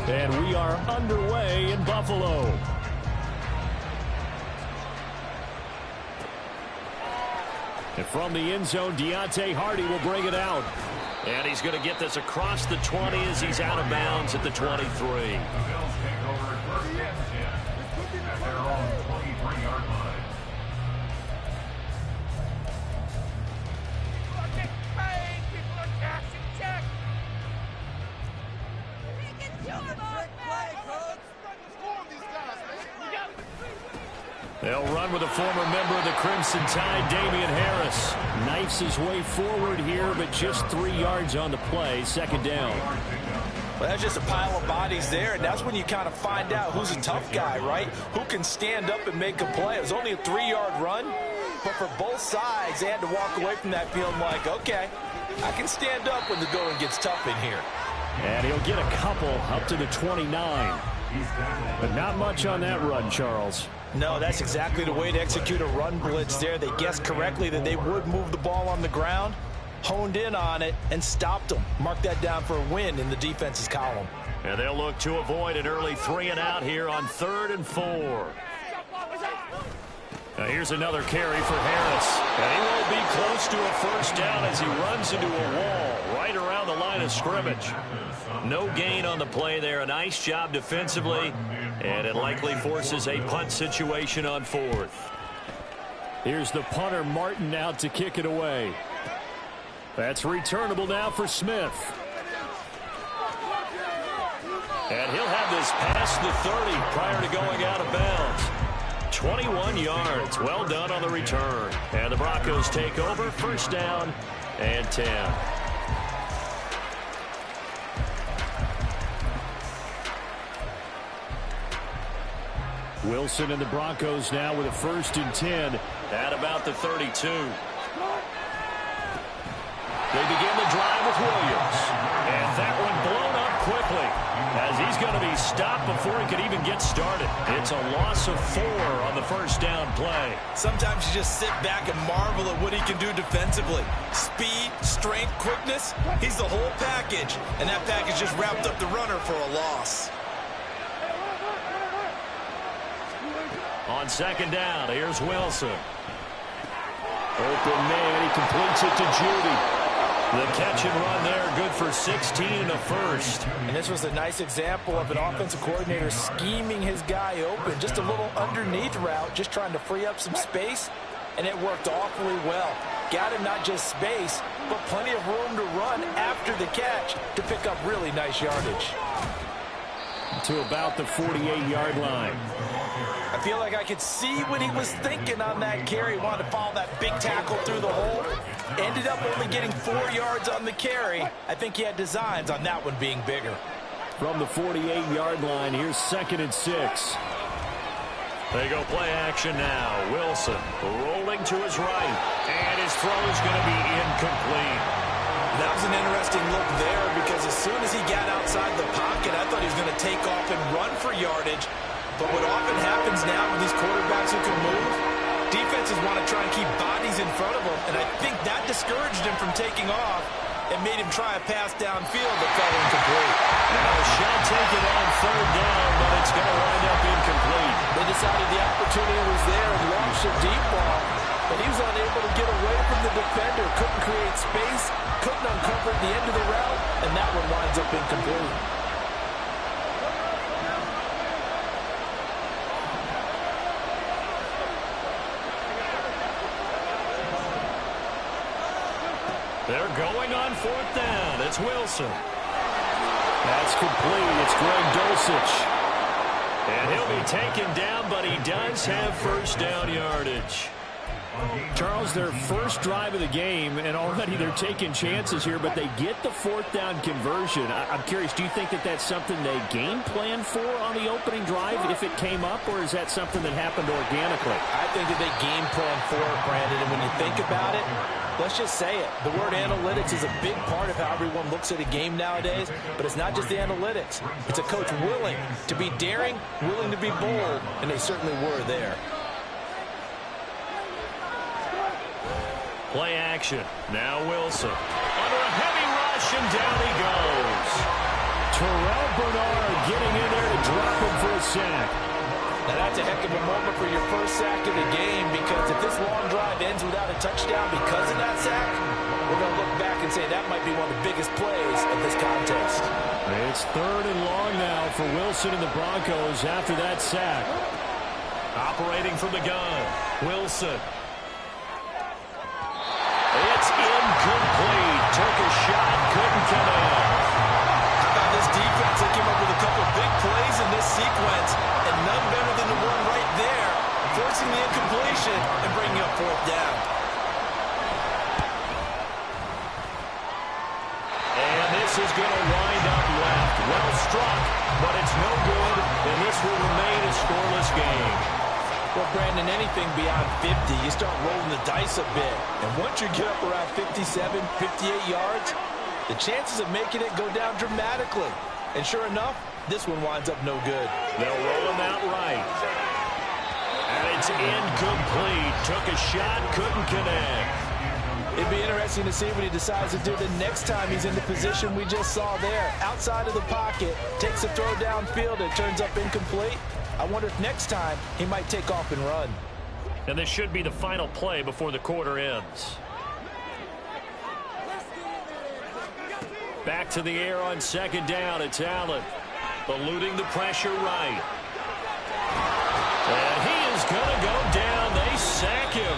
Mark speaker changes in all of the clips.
Speaker 1: And we are underway in Buffalo. And from the end zone, Deontay Hardy will bring it out.
Speaker 2: And he's going to get this across the 20 as he's out of bounds at the 23. They'll run with a former member of the Crimson Tide, Damian Harris.
Speaker 1: Knifes his way forward here, but just 3 yards on the play. Second down.
Speaker 3: Well, that's just a pile of bodies there, and that's when you kind of find out who's a tough guy, right? Who can stand up and make a play. It was only a 3-yard run, but for both sides, they had to walk away from that feeling like, okay, I can stand up when the going gets tough in here.
Speaker 1: And he'll get a couple up to the 29. But not much on that run, Charles.
Speaker 3: No, that's exactly the way to execute a run blitz there. They guessed correctly that they would move the ball on the ground, honed in on it, and stopped them. Mark that down for a win in the defense's column.
Speaker 2: And they'll look to avoid an early 3-and-out here on 3rd and 4. Now here's another carry for Harris. And he will be close to a first down as he runs into a wall right around the line of scrimmage. No gain on the play there. A nice job defensively. And it likely forces a punt situation on 4th.
Speaker 1: Here's the punter, Martin, out to kick it away. That's returnable now for Smith.
Speaker 2: And he'll have this past the 30 prior to going out of bounds. 21 yards. Well done on the return. And the Broncos take over. First down and 10.
Speaker 1: Wilson and the Broncos now with a 1st and 10.
Speaker 2: At about the 32. They begin the drive with Williams. And that one blown up quickly as he's going to be stopped before he could even get started. It's a loss of 4 on the first down play.
Speaker 3: Sometimes you just sit back and marvel at what he can do defensively. Speed, strength, quickness, he's the whole package. And that package just wrapped up the runner for a loss.
Speaker 2: On 2nd down, here's Wilson.
Speaker 1: Open man, he completes it to Judy.
Speaker 2: The catch and run there, good for 16 and a first.
Speaker 3: And this was a nice example of an offensive coordinator scheming his guy open. Just a little underneath route, just trying to free up some space, and it worked awfully well. Got him not just space, but plenty of room to run after the catch to pick up really nice yardage.
Speaker 1: To about the 48-yard line.
Speaker 3: I feel like I could see what he was thinking on that carry. Wanted to follow that big tackle through the hole. Ended up only getting 4 yards on the carry. I think he had designs on that one being bigger.
Speaker 1: From the 48-yard line, here's 2nd and 6.
Speaker 2: They go play action now. Wilson rolling to his right. And his throw is going to be incomplete.
Speaker 3: That was an interesting look there because as soon as he got outside the pocket, I thought he was going to take off and run for yardage. But what often happens now with these quarterbacks who can move, defenses want to try and keep bodies in front of them, and I think that discouraged him from taking off and made him try a pass downfield that fell incomplete.
Speaker 2: Now shall take it on 3rd down, but it's going to wind up incomplete.
Speaker 3: They decided the opportunity was there and launched a deep ball, but he was unable to get away from the defender, couldn't create space, couldn't uncover the end of the route, and that one winds up incomplete.
Speaker 2: They're going on 4th down. It's Wilson.
Speaker 1: That's complete. It's Greg Dulcich.
Speaker 2: And he'll be taken down, but he does have first down yardage.
Speaker 1: Charles, their first drive of the game, and already they're taking chances here, but they get the 4th down conversion. I'm curious, do you think that that's something they game planned for on the opening drive if it came up, or is that something that happened organically?
Speaker 3: I think that they game planned for it, Brandon, and when you think about it, let's just say it. The word analytics is a big part of how everyone looks at a game nowadays, but it's not just the analytics. It's a coach willing to be daring, willing to be bold, and they certainly were there.
Speaker 2: Play action. Now Wilson. Under a heavy rush, and down he goes.
Speaker 1: Terrell Bernard getting in there to drop him for a sack.
Speaker 3: Now that's a heck of a moment for your first sack of the game, because if this long drive ends without a touchdown because of that sack, we're going to look back and say that might be one of the biggest plays of this contest.
Speaker 1: It's 3rd and long now for Wilson and the Broncos after that sack.
Speaker 2: Operating from the gun, Wilson. It's incomplete. Took a shot, couldn't connect.
Speaker 3: How about this defense? They came up with a couple of big plays in this sequence, and none better than the one right there, forcing the incompletion and bringing up 4th down.
Speaker 2: And this is going to wind up left. Well struck, but it's no good, and this will remain a scoreless game.
Speaker 3: Well, Brandon, anything beyond 50, you start rolling the dice a bit. And once you get up around 57, 58 yards, the chances of making it go down dramatically. And sure enough, this one winds up no good.
Speaker 2: They'll roll him out right. And it's incomplete. Took a shot, couldn't connect.
Speaker 3: It'd be interesting to see what he decides to do the next time he's in the position we just saw there. Outside of the pocket, takes a throw downfield, it turns up incomplete. I wonder if next time he might take off and run.
Speaker 2: And this should be the final play before the quarter ends. Back to the air on 2nd down. It's Allen. Eluding the pressure right. And he is going to go down. They sack him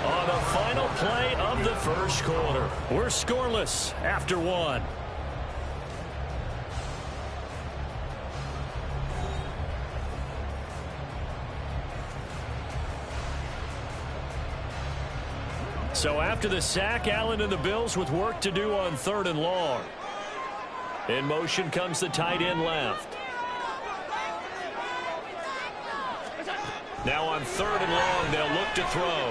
Speaker 2: on the final play of the first quarter.
Speaker 1: We're scoreless after 1. So after the sack, Allen and the Bills with work to do on 3rd and long.
Speaker 2: In motion comes the tight end left. Now on 3rd and long, they'll look to throw.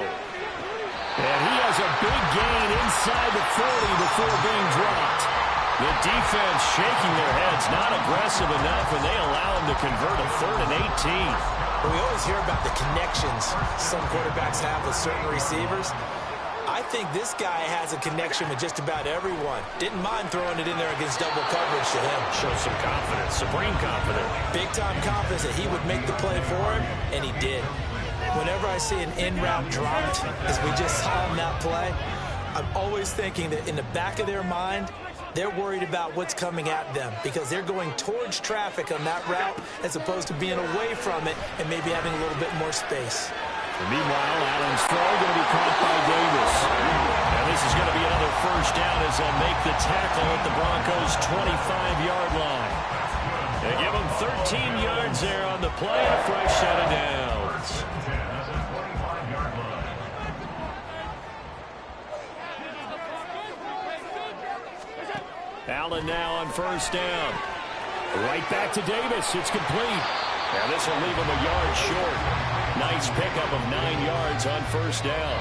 Speaker 1: And he has a big gain inside the 40 before being dropped. The defense shaking their heads, not aggressive enough, and they allow him to convert a 3rd and 18.
Speaker 3: We always hear about the connections some quarterbacks have with certain receivers. I think this guy has a connection with just about everyone. Didn't mind throwing it in there against double coverage to him.
Speaker 2: Shows some confidence, supreme confidence.
Speaker 3: Big-time confidence that he would make the play for him, and he did. Whenever I see an in-route dropped, as we just saw in that play, I'm always thinking that in the back of their mind, they're worried about what's coming at them because they're going towards traffic on that route as opposed to being away from it and maybe having a little bit more space.
Speaker 1: And meanwhile, Allen's throw going to be caught by Davis.
Speaker 2: And this is going to be another first down as they'll make the tackle at the Broncos' 25-yard line. They give them 13 yards there on the play, a fresh set of downs.
Speaker 1: Allen now on 1st down. Right back to Davis. It's complete.
Speaker 2: And this will leave him a yard short. Nice pickup of 9 yards on 1st down.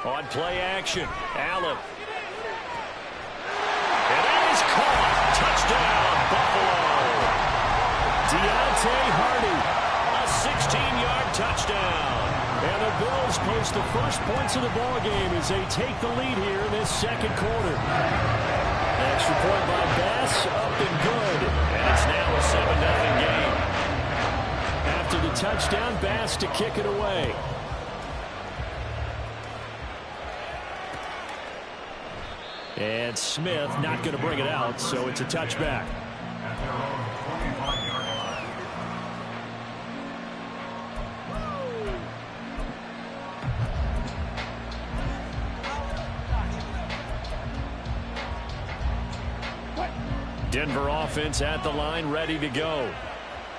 Speaker 2: On play action, Allen. And that is caught. Touchdown, Buffalo.
Speaker 1: Deontay Hardy.
Speaker 2: A 16-yard touchdown.
Speaker 1: And the Bills post the first points of the ballgame as they take the lead here in this 2nd quarter. Extra point by Bass, up and good.
Speaker 2: And it's now a 7-0 game.
Speaker 1: After the touchdown, Bass to kick it away. And Smith not going to bring it out, so it's a touchback. Denver offense at the line, ready to go.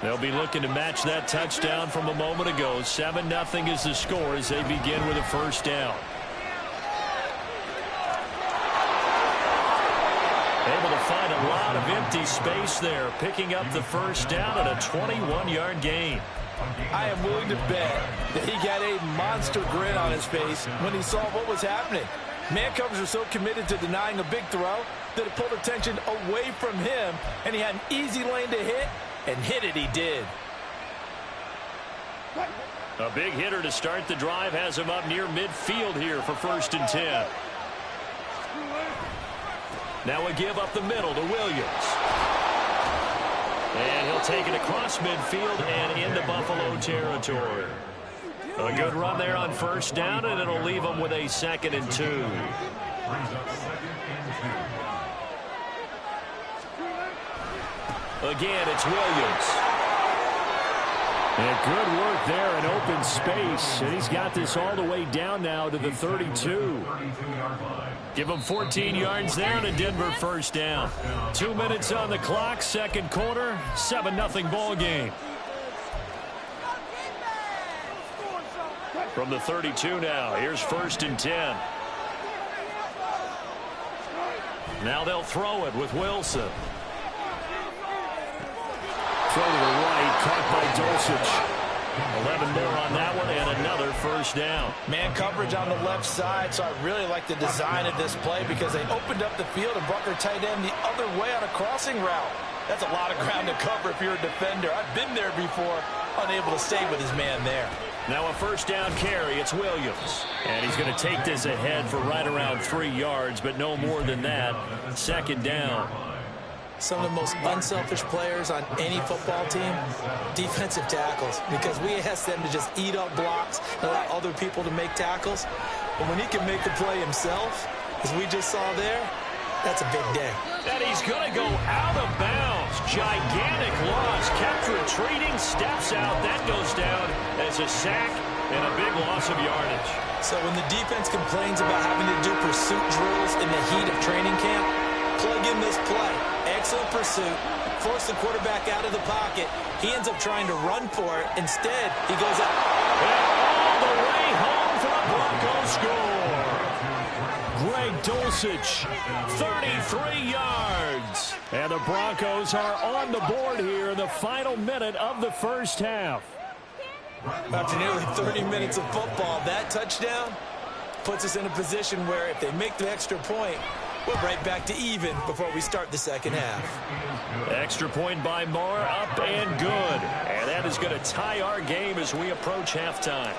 Speaker 1: They'll be looking to match that touchdown from a moment ago. 7-0 is the score as they begin with a first down. Able to find a lot of empty space there, picking up the first down at a 21-yard gain.
Speaker 3: I am willing to bet that he got a monster grin on his face when he saw what was happening. Man covers are so committed to denying a big throw, that it pulled attention away from him, and he had an easy lane to hit, and hit it he did.
Speaker 2: A big hitter to start the drive has him up near midfield here for 1st and 10. Now a give up the middle to Williams. And he'll take it across midfield and into Buffalo territory. A good run there on 1st down, and it'll leave them with a 2nd and 2. Again, it's Williams.
Speaker 1: And good work there in open space. And he's got this all the way down now to the 32.
Speaker 2: Give him 14 yards there and a Denver 1st down.
Speaker 1: 2 minutes on the clock, 2nd quarter, 7-0 ball game.
Speaker 2: From the 32 now, here's 1st and 10. Now they'll throw it with Wilson.
Speaker 1: Throw to the right, caught by Dulcich.
Speaker 2: 11 more on that one, and another 1st down.
Speaker 3: Man coverage on the left side, so I really like the design of this play because they opened up the field and brought their tight end the other way on a crossing route. That's a lot of ground to cover if you're a defender. I've been there before, unable to stay with his man there.
Speaker 2: Now a 1st down carry, it's Williams.
Speaker 1: And he's going to take this ahead for right around 3 yards, but no more than that. 2nd down.
Speaker 3: Some of the most unselfish players on any football team, defensive tackles, because we ask them to just eat up blocks and allow other people to make tackles. But when he can make the play himself, as we just saw there, that's a big day.
Speaker 2: And he's going to go out of bounds. Gigantic loss. Kept retreating, steps out. That goes down as a sack and a big loss of yardage.
Speaker 3: So when the defense complains about having to do pursuit drills in the heat of training camp, plug in this play. Excellent pursuit. Force the quarterback out of the pocket. He ends up trying to run for it. Instead, he goes out.
Speaker 2: And all the way home for the Broncos score.
Speaker 1: Greg Dulcich, 33 yards. And the Broncos are on the board here in the final minute of the 1st half.
Speaker 3: After nearly 30 minutes of football, that touchdown puts us in a position where if they make the extra point, we're right back to even before we start the 2nd half.
Speaker 2: Extra point by Moore, up and good. And that is going to tie our game as we approach halftime.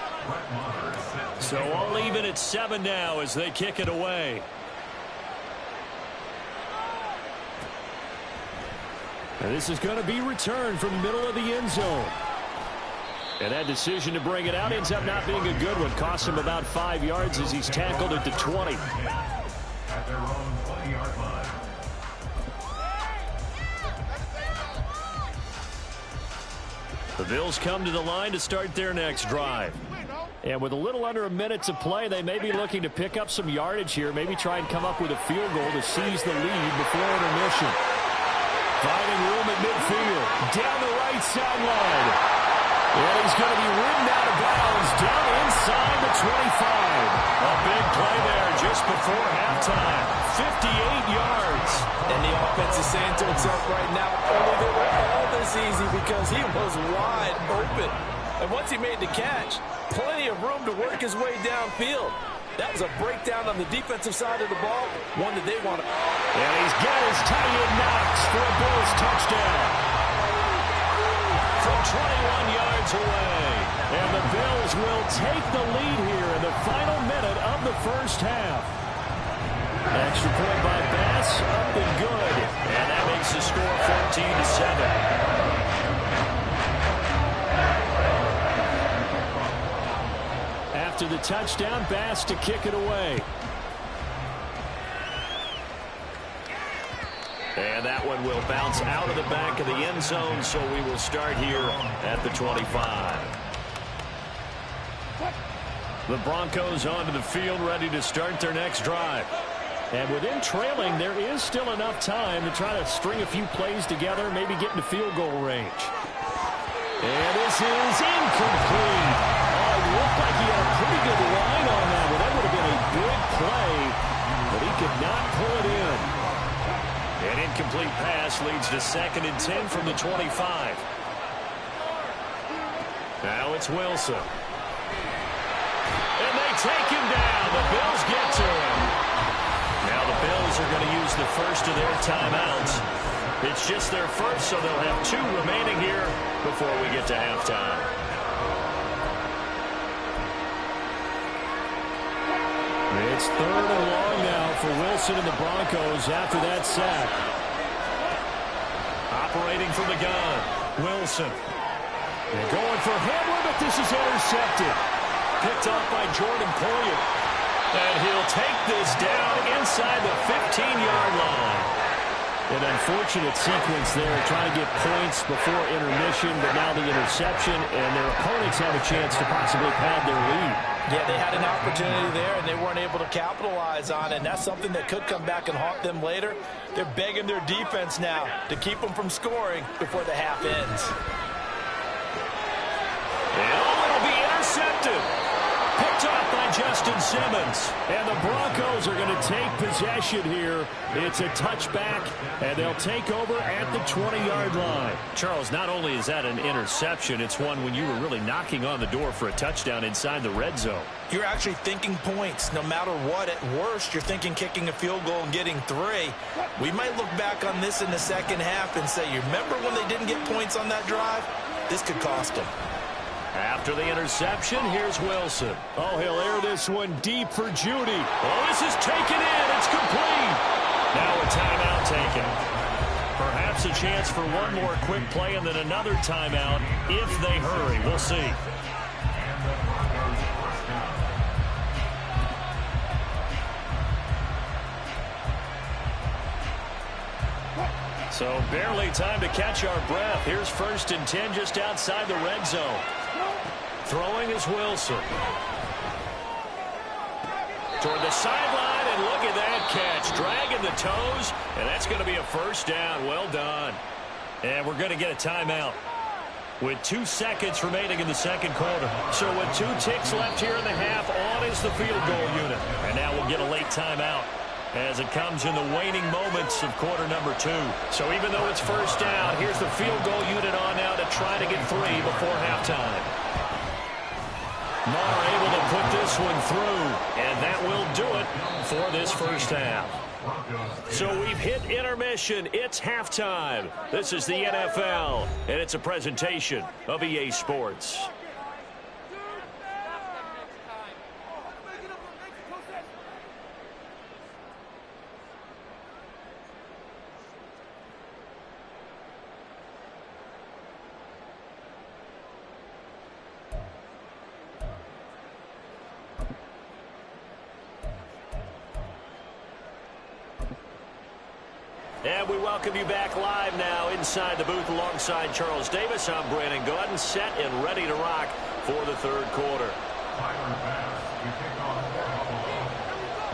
Speaker 2: So all even at 7 now as they kick it away.
Speaker 1: And this is going to be returned from the middle of the end zone. And that decision to bring it out ends up not being a good one. Costs him about 5 yards as he's tackled at the 20.
Speaker 4: At their own 20-yard line.
Speaker 2: The Bills come to the line to start their next drive.
Speaker 1: And with a little under a minute to play, they may be looking to pick up some yardage here. Maybe try and come up with a field goal to seize the lead before intermission. Finding room at midfield. Down the right sideline. And he's going to be ridden out of bounds down inside the 25.
Speaker 2: A big play there just before halftime. 58 yards.
Speaker 3: And the offense is saying to itself right now, oh, they were all this easy because he was wide open. And once he made the catch, plenty of room to work his way downfield. That was a breakdown on the defensive side of the ball, one that they want to.
Speaker 1: And he's got his tight end Knox for a Bills touchdown.
Speaker 2: From 21 yards away.
Speaker 1: And the Bills will take the lead here in the final minute of the 1st half. Extra point by Bass, up and good.
Speaker 2: And that makes the score 14-7.
Speaker 1: After the touchdown, Bass to kick it away.
Speaker 2: And that one will bounce out of the back of the end zone, so we will start here at the 25. The Broncos onto the field, ready to start their next drive.
Speaker 1: And within trailing, there is still enough time to try to string a few plays together, maybe get into field goal range. And this is incomplete. Oh, it looked like he had a pretty good line on that one. That would have been a big play, but he could not pull it in.
Speaker 2: An incomplete pass leads to 2nd and 10 from the 25. Now it's Wilson. And they take him down. The Bills get to him. Now the Bills Broncos are going to use the first of their timeouts. It's just their first, so they'll have 2 remaining here before we get to halftime.
Speaker 1: It's 3rd and long now for Wilson and the Broncos after that sack.
Speaker 2: Operating from the gun, Wilson.
Speaker 1: They're going for Hamler, but this is intercepted.
Speaker 2: Picked off by Jordan Poyer. And he'll take this down inside the 15-yard line.
Speaker 1: An unfortunate sequence there, trying to get points before intermission, but now the interception, and their opponents have a chance to possibly pad their lead.
Speaker 3: Yeah, they had an opportunity there, and they weren't able to capitalize on it, and that's something that could come back and haunt them later. They're begging their defense now to keep them from scoring before the half ends.
Speaker 2: It'll be intercepted. Picked off by Justin Simmons.
Speaker 1: And the Broncos are going to take possession here. It's a touchback, and they'll take over at the 20-yard line.
Speaker 2: Charles, not only is that an interception, it's one when you were really knocking on the door for a touchdown inside the red zone.
Speaker 3: You're actually thinking points no matter what. At worst, you're thinking kicking a field goal and getting 3. We might look back on this in the second half and say, you remember when they didn't get points on that drive? This could cost them.
Speaker 2: After the interception, here's Wilson.
Speaker 1: Oh, he'll air this one deep for Judy.
Speaker 2: Oh, this is taken in. It's complete. Now a timeout taken. Perhaps a chance for one more quick play and then another timeout if they hurry. We'll see. So barely time to catch our breath. Here's 1st and 10 just outside the red zone. Throwing is Wilson. Toward the sideline, and look at that catch. Dragging the toes, and that's going to be a first down. Well done. And we're going to get a timeout with 2 seconds remaining in the second quarter. So with 2 ticks left here in the half, on is the field goal unit. And now we'll get a late timeout as it comes in the waning moments of quarter number 2. So even though it's first down, here's the field goal unit on now to try to get 3 before halftime. Marr able to put this one through, and that will do it for this first half. So we've hit intermission. It's halftime. This is the NFL, and it's a presentation of EA Sports. And we welcome you back live now inside the booth alongside Charles Davis. I'm Brandon Gaudin, set and ready to rock for the third quarter.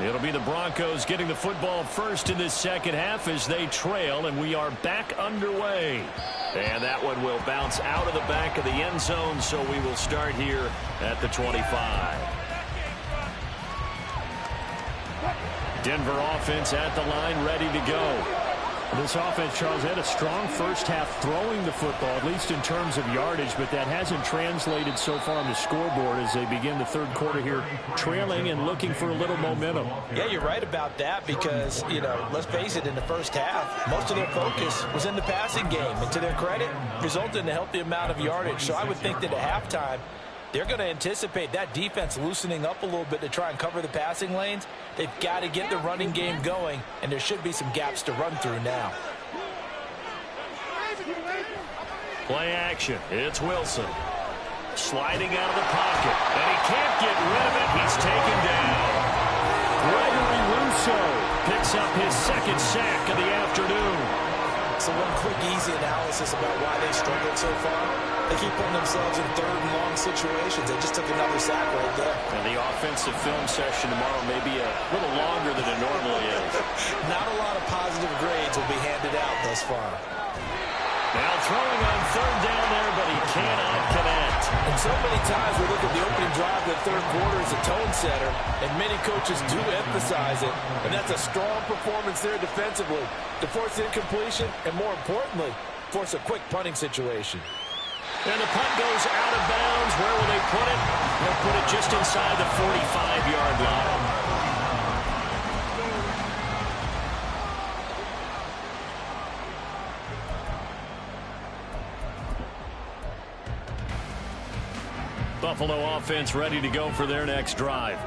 Speaker 2: It'll be the Broncos getting the football first in this second half as they trail, and we are back underway. And that one will bounce out of the back of the end zone, so we will start here at the 25. Denver offense at the line, ready to go.
Speaker 1: This offense, Charles, had a strong first half throwing the football, at least in terms of yardage, but that hasn't translated so far on the scoreboard as they begin the third quarter here, trailing and looking for a little momentum.
Speaker 3: Yeah, you're right about that because, you know, let's face it, in the first half, most of their focus was in the passing game. And to their credit, resulted in a healthy amount of yardage. So I would think that at halftime, they're going to anticipate that defense loosening up a little bit to try and cover the passing lanes. They've got to get the running game going, and there should be some gaps to run through now.
Speaker 2: Play action. It's Wilson. Sliding out of the pocket, and he can't get rid of it. He's taken down.
Speaker 1: Gregory Rousseau picks up his second sack of the afternoon.
Speaker 3: So one quick, easy analysis about why they struggled so far. They keep putting themselves in third and long situations. They just took another sack right there.
Speaker 2: And the offensive film session tomorrow may be a little longer than it normally is.
Speaker 3: Not a lot of positive grades will be handed out thus far.
Speaker 2: Now throwing on third down there, but he cannot connect.
Speaker 3: And so many times we look at the opening drive of the third quarter as a tone setter, and many coaches do emphasize it. And that's a strong performance there defensively to force incompletion and, more importantly, force a quick punting situation.
Speaker 2: And the punt goes out of bounds. Where will they put it? They'll put it just inside the 45-yard line. Buffalo offense ready to go for their next drive.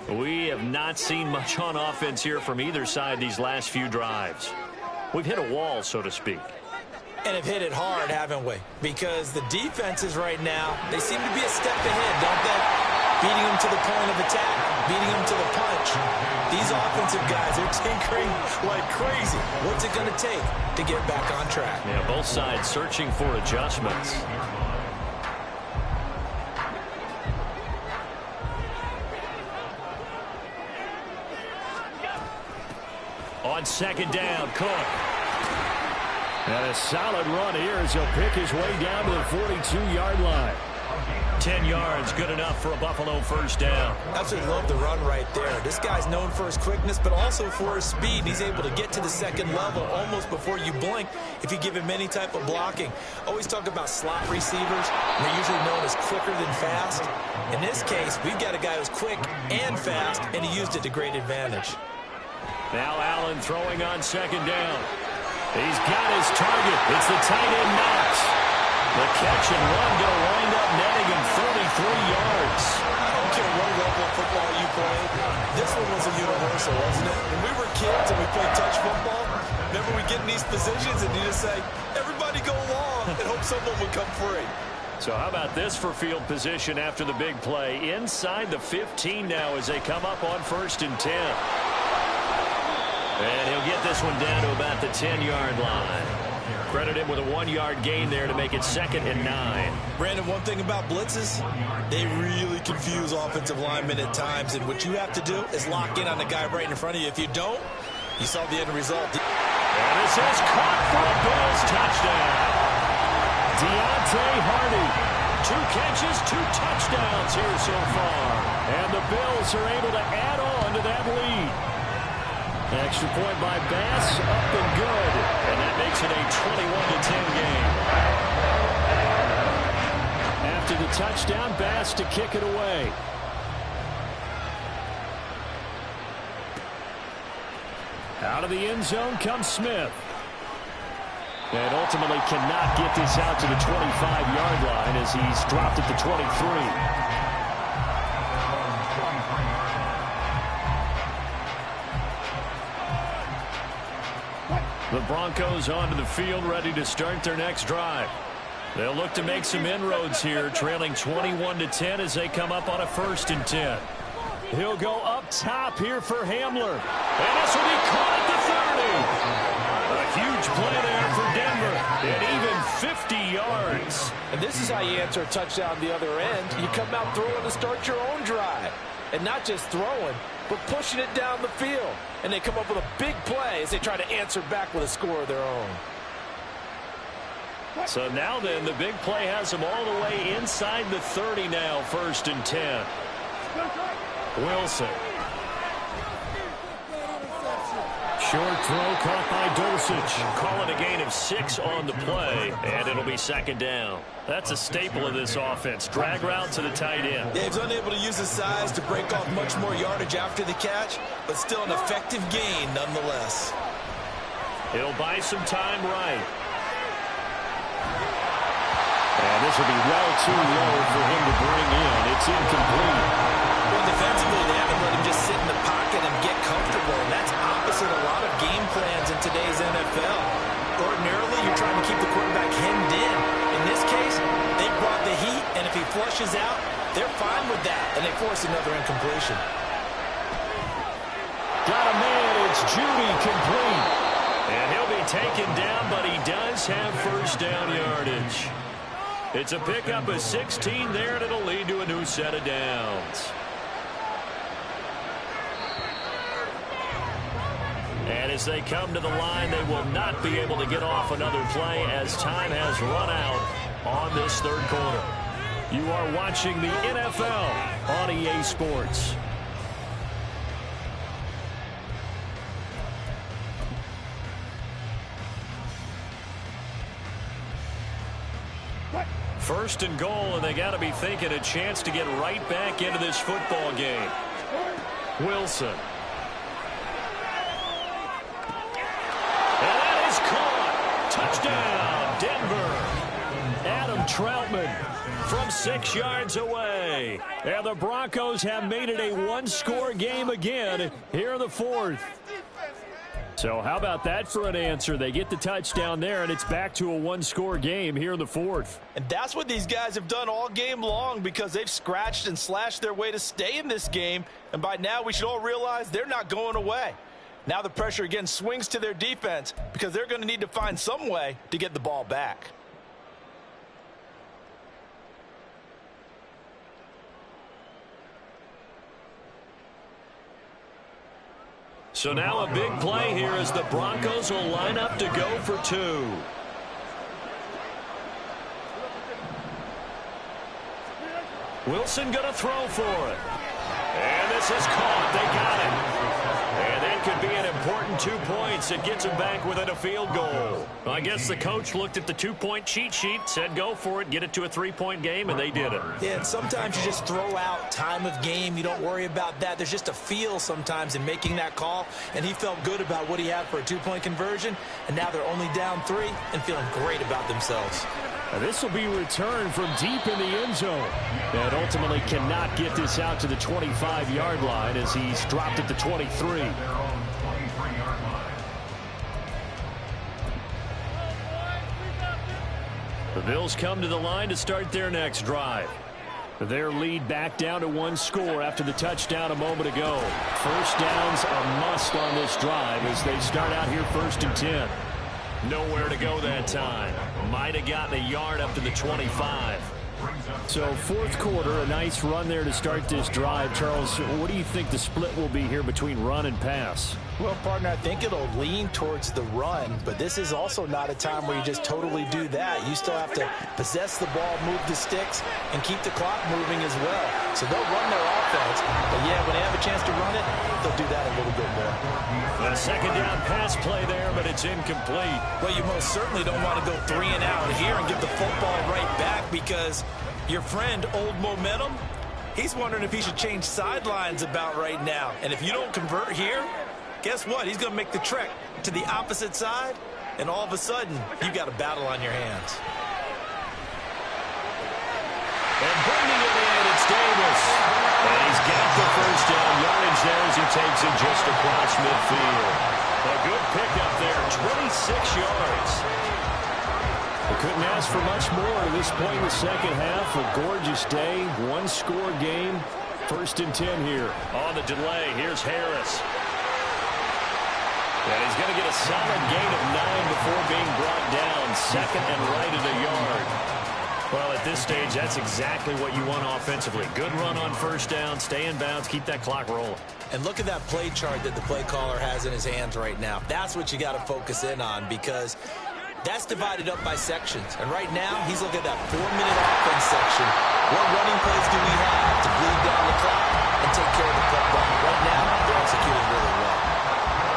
Speaker 2: We have not seen much on offense here from either side these last few drives. We've hit a wall, so to speak.
Speaker 3: And have hit it hard, haven't we? Because the defenses right now, they seem to be a step ahead, don't they? Beating them to the point of attack, beating them to the punch. These offensive guys are tinkering like crazy. What's it going to take to get back on track?
Speaker 2: Yeah, both sides searching for adjustments. On second down, Cook.
Speaker 1: And a solid run here as he'll pick his way down to the 42-yard line.
Speaker 2: 10 yards, good enough for a Buffalo first down.
Speaker 3: Absolutely love the run right there. This guy's known for his quickness, but also for his speed. He's able to get to the second level almost before you blink if you give him any type of blocking. Always talk about slot receivers. They're usually known as quicker than fast. In this case, we've got a guy who's quick and fast, and he used it to great advantage.
Speaker 2: Now Allen throwing on second down. He's got his target. It's the tight end Knox. The catch and run going to wind up netting him 33 yards.
Speaker 3: I don't care what level of football you play. This one was a universal, wasn't it? When we were kids and we played touch football, remember we get in these positions and you just say, everybody go long, and hope someone would come free.
Speaker 2: So how about this for field position after the big play? Inside the 15 now as they come up on 1st and 10. And he'll get this one down to about the 10-yard line. Credit him with a 1-yard gain there to make it 2nd and 9.
Speaker 3: Brandon, one thing about blitzes, they really confuse offensive linemen at times. And what you have to do is lock in on the guy right in front of you. If you don't, you saw the end result.
Speaker 2: And this is caught for a Bills touchdown.
Speaker 1: Deontay Hardy.
Speaker 2: 2 catches, 2 touchdowns here so far.
Speaker 1: And the Bills are able to add on to that lead. Extra point by Bass, up and good.
Speaker 2: And that makes it a 21-10 game.
Speaker 1: After the touchdown, Bass to kick it away. Out of the end zone comes Smith. And ultimately cannot get this out to the 25-yard line as he's dropped at the 23. The Broncos onto the field, ready to start their next drive. They'll look to make some inroads here, trailing 21-10 as they come up on a 1st and 10. He'll go up top here for Hamler.
Speaker 2: And this will be caught at the 30. A huge play there for Denver. And even 50 yards.
Speaker 5: And this is how you answer a touchdown the other end. You come out throwing to start your own drive. And not just throwing, but pushing it down the field. And they come up with a big play as they try to answer back with a score of their own.
Speaker 2: So now then, the big play has them all the way inside the 30 now, 1st and 10. Wilson.
Speaker 1: Short throw caught by Dulcich.
Speaker 2: Call it a gain of 6 on the play, and it'll be 2nd down. That's a staple of this offense. Drag route to the tight end.
Speaker 3: Yeah, he's unable to use his size to break off much more yardage after the catch, but still an effective gain nonetheless.
Speaker 2: He'll buy some time right.
Speaker 1: And this will be well too low for him to bring in. It's incomplete.
Speaker 3: Well, defensively, they haven't let him just sit in the pocket and get comfortable, and that's opposite a lot of game plans in today's NFL. Ordinarily, you're trying to keep the quarterback hemmed in. In this case, they brought the heat, and if he flushes out, they're fine with that, and they force another incompletion.
Speaker 1: Got a man, it's Judy, complete.
Speaker 2: And he'll be taken down, but he does have 1st down yardage. It's a pickup of 16 there, and it'll lead to a new set of downs. And as they come to the line, they will not be able to get off another play as time has run out on this 3rd quarter. You are watching the NFL on EA Sports. First and goal, and they got to be thinking a chance to get right back into this football game. Wilson. And that is caught. Touchdown, Denver. Adam Troutman from 6 yards away. play.
Speaker 1: And the Broncos have made it a one-score game again here in the fourth. So how about that for an answer? They get the touchdown there, and it's back to a one-score game here in the fourth.
Speaker 3: And that's what these guys have done all game long, because they've scratched and slashed their way to stay in this game. And by now, we should all realize they're not going away. Now the pressure again swings to their defense, because they're going to need to find some way to get the ball back.
Speaker 2: So now a big play here as the Broncos will line up to go for two. Wilson going to throw for it. And this is caught. They got it. And that could be an important 2 points. It gets them back within a field goal. Well, I guess the coach looked at the 2-point cheat sheet, said go for it, get it to a 3-point game, and they did it.
Speaker 3: Yeah, and sometimes you just throw out time of game. You don't worry about that. There's just a feel sometimes in making that call, and he felt good about what he had for a 2-point conversion, and now they're only down 3 and feeling great about themselves.
Speaker 1: And this will be returned from deep in the end zone. And ultimately cannot get this out to the 25-yard line as he's dropped at the 23. The Bills come to the line to start their next drive. Their lead back down to 1 score after the touchdown a moment ago. First down's a must on this drive as they start out here 1st and 10.
Speaker 2: Nowhere to go that time. Might have gotten a yard up to the 25.
Speaker 1: So fourth quarter, a nice run there to start this drive. Charles, what do you think the split will be here between run and pass?
Speaker 3: Well, partner, I think it'll lean towards the run, but this is also not a time where you just totally do that. You still have to possess the ball, move the sticks, and keep the clock moving as well. So they'll run their offense, but yeah, when they have a chance to run it, they'll do that a little bit more.
Speaker 2: A second down pass play there, but it's incomplete.
Speaker 3: Well, you most certainly don't want to go 3 and out here and give the football right back, because your friend, Old Momentum, he's wondering if he should change sidelines about right now. And if you don't convert here, guess what? He's going to make the trek to the opposite side, and all of a sudden, you've got a battle on your hands.
Speaker 2: And bringing it in, it's Davis. And he's got the first down yardage there as he takes it just across midfield. A good pickup there, 26 yards.
Speaker 1: They couldn't ask for much more at this point in the second half. A gorgeous day, 1-score game, 1st and 10 here.
Speaker 2: On the delay, here's Harris. And he's going to get a solid gain of 9 before being brought down. Second and right at a yard. Well, at this stage, that's exactly what you want offensively. Good run on first down, stay in bounds, keep that clock rolling.
Speaker 3: And look at that play chart that the play caller has in his hands right now. That's what you got to focus in on, because that's divided up by sections. And right now, he's looking at that 4-minute offense section. What running plays do we have to bleed down the clock and take care of the football? Right now, they're executing really well.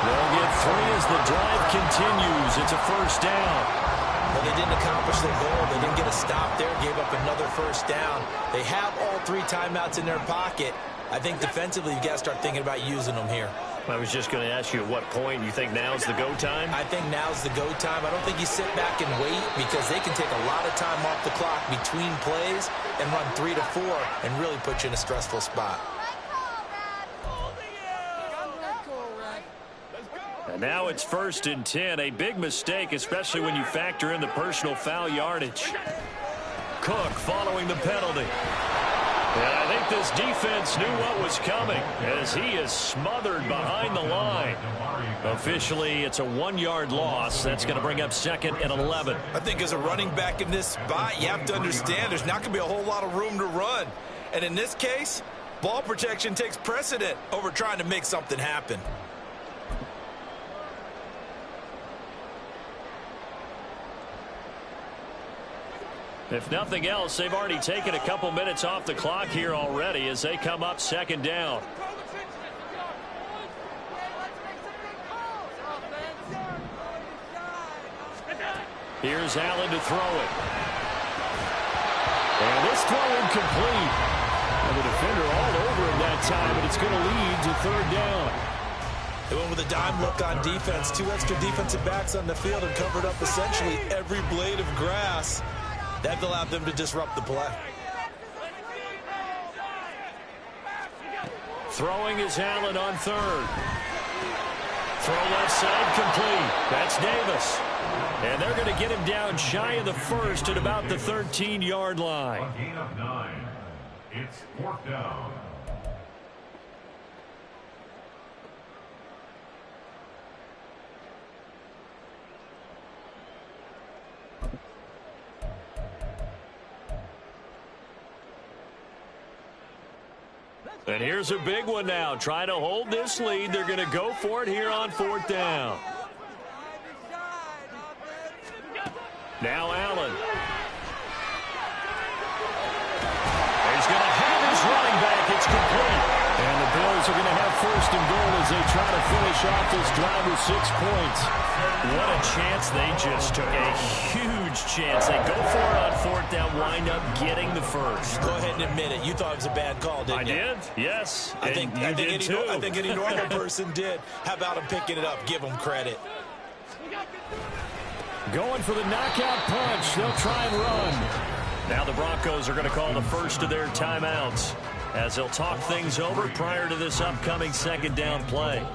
Speaker 2: They'll get 3 as the drive continues. It's a first down.
Speaker 3: Well, they didn't accomplish their goal. They didn't get a stop there, gave up another first down. They have all 3 timeouts in their pocket. I think defensively, you've got to start thinking about using them here.
Speaker 2: I was just going to ask you at what point you think now's the go time?
Speaker 3: I think now's the go time. I don't think you sit back and wait, because they can take a lot of time off the clock between plays and run 3 to 4 and really put you in a stressful spot.
Speaker 2: And now it's 1st and 10. A big mistake, especially when you factor in the personal foul yardage. Cook following the penalty. And I think this defense knew what was coming as he is smothered behind the line. Officially, it's a 1-yard loss. That's going to bring up 2nd and 11.
Speaker 3: I think as a running back in this spot, you have to understand there's not going to be a whole lot of room to run. And in this case, ball protection takes precedent over trying to make something happen.
Speaker 2: If nothing else, they've already taken a couple minutes off the clock here already as they come up 2nd down. Here's Allen to throw it.
Speaker 1: And this throw incomplete. And the defender all over him that time, and it's going to lead to 3rd down.
Speaker 3: They went with a dime look on defense. 2 extra defensive backs on the field and covered up essentially every blade of grass. That allowed them to disrupt the play.
Speaker 2: Throwing is Allen on third. Throw left side complete. That's Davis. And they're going to get him down shy of the first at about the 13-yard line.
Speaker 4: A gain of 9. It's 4th down.
Speaker 2: And here's a big one now. Trying to hold this lead. They're going to go for it here on 4th down. Now Allen. He's going to have his running back. It's complete.
Speaker 1: And the Bills are going to have 1st and goal as they try to finish off this drive with 6 points.
Speaker 2: What a chance they just took. A huge chance. They go for it on 4th down, wind up getting the first.
Speaker 3: Go ahead and admit it. You thought it was a bad call, didn't you?
Speaker 2: I did, yes.
Speaker 3: I think any normal person did. How about him picking it up? Give him credit.
Speaker 1: Going for the knockout punch. They'll try and run.
Speaker 2: Now the Broncos are going to call the first of their timeouts as they'll talk things over prior to this upcoming 2nd down play.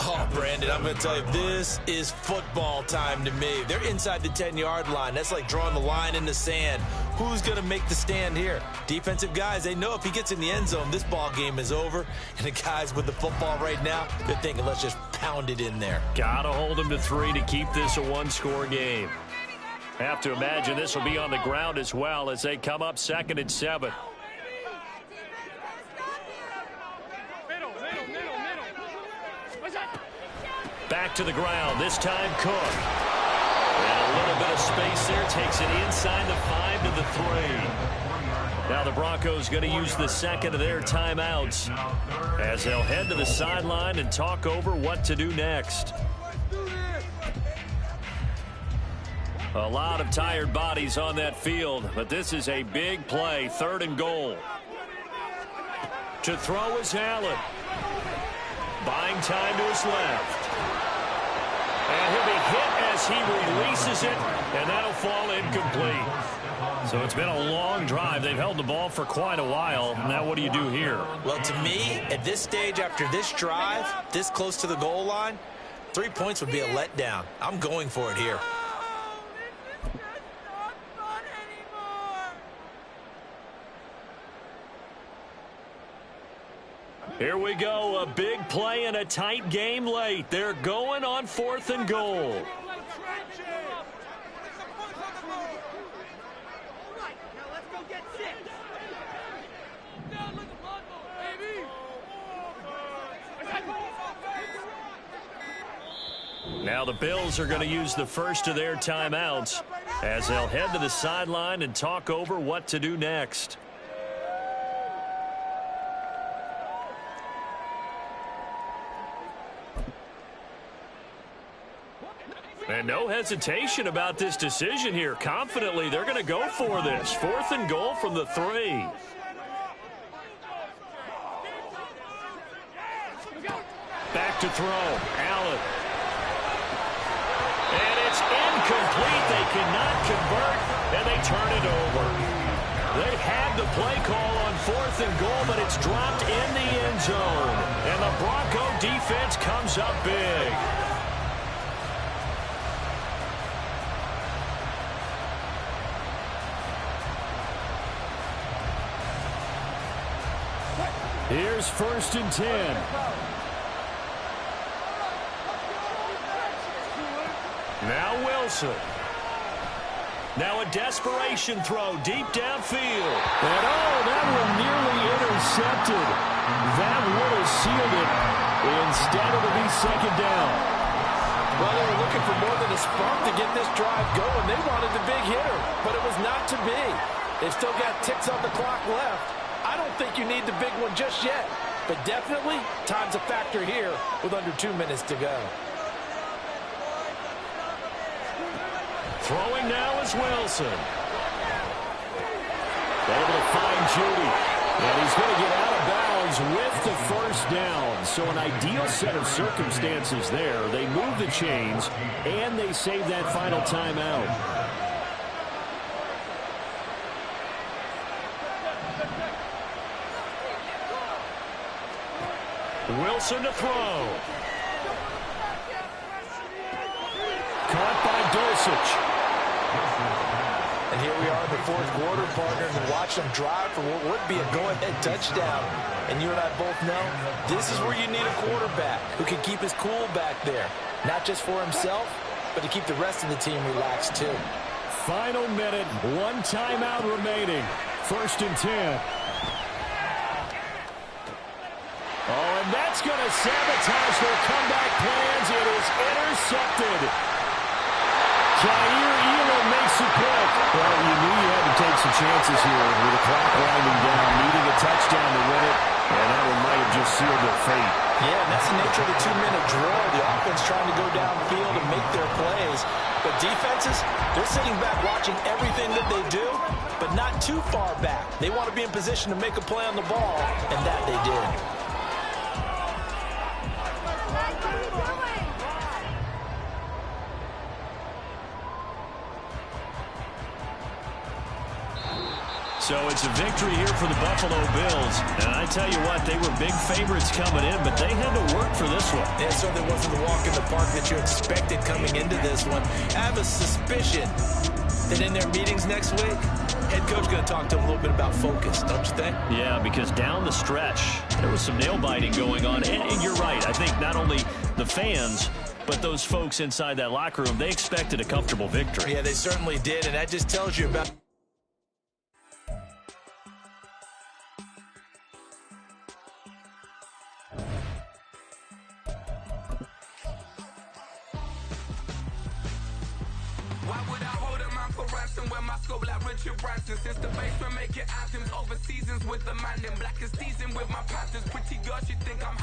Speaker 3: Oh, Brandon, I'm going to tell you, this is football time to me. They're inside the 10-yard line. That's like drawing the line in the sand. Who's going to make the stand here? Defensive guys, they know if he gets in the end zone, this ball game is over. And the guys with the football right now, they're thinking, let's just pound it in there.
Speaker 2: Got to hold them to 3 to keep this a one-score game. Have to imagine this will be on the ground as well as they come up 2nd and 7. Back to the ground. This time Cook. And a little bit of space there. Takes it inside the 5 to the 3. Now the Broncos going to use the 2nd of their timeouts as they'll head to the sideline and talk over what to do next. A lot of tired bodies on that field, but this is a big play. 3rd and goal. To throw is Allen. Buying time to his left. And he'll be hit as he releases it, and that'll fall incomplete. So it's been a long drive. They've held the ball for quite a while. Now what do you do here?
Speaker 3: Well, to me, at this stage after this drive, this close to the goal line, 3 points would be a letdown. I'm going for it here.
Speaker 2: Here we go, a big play and a tight game late. They're going on 4th and goal. Now the Bills are going to use the first of their timeouts as they'll head to the sideline and talk over what to do next. And no hesitation about this decision here. Confidently, they're going to go for this. 4th and goal from the 3. Back to throw. Allen. And it's incomplete. They cannot convert, and they turn it over. They had the play call on 4th and goal, but it's dropped in the end zone. And the Bronco defense comes up big.
Speaker 1: Here's 1st and 10.
Speaker 2: Now Wilson. Now a desperation throw deep downfield.
Speaker 1: And that one nearly intercepted. That would have sealed it. Instead, it'll be 2nd down.
Speaker 5: Well, they were looking for more than a spark to get this drive going. They wanted the big hitter, but it was not to be. They've still got ticks on the clock left. I don't think you need the big one just yet, but definitely time's a factor here with under 2 minutes to go.
Speaker 2: Throwing now is Wilson.
Speaker 1: Able to find Judy, and he's going to get out of bounds with the 1st down. So an ideal set of circumstances there. They move the chains, and they save that final timeout.
Speaker 2: Wilson to throw.
Speaker 1: Caught by Dulcich.
Speaker 5: And here we are in the fourth quarter, partner, and watch them drive for what would be a go-ahead touchdown. And you and I both know this is where you need a quarterback who can keep his cool back there. Not just for himself, but to keep the rest of the team relaxed too.
Speaker 1: Final minute, one timeout remaining. 1st and 10. Oh, and that's going to sabotage their comeback plans. It is intercepted. Jair Elam makes it quick. Well, you knew you had to take some chances here with the clock winding down, needing a touchdown to win it, and that one might have just sealed their fate.
Speaker 5: Yeah, and that's the nature of the 2-minute drill. The offense trying to go downfield and make their plays. But defenses, they're sitting back watching everything that they do, but not too far back. They want to be in position to make a play on the ball, and that they did.
Speaker 2: So it's a victory here for the Buffalo Bills. And I tell you what, they were big favorites coming in, but they had to work for this one.
Speaker 5: It certainly wasn't the walk in the park that you expected coming into this one. I have a suspicion that in their meetings next week, head coach going to talk to them a little bit about focus, don't you think?
Speaker 2: Yeah, because down the stretch, there was some nail-biting going on. And you're right. I think not only the fans, but those folks inside that locker room, they expected a comfortable victory.
Speaker 5: Yeah, they certainly did, and that just tells you about
Speaker 6: since the basement making items over seasons with the man in black is season with my patterns. Pretty girl, she think I'm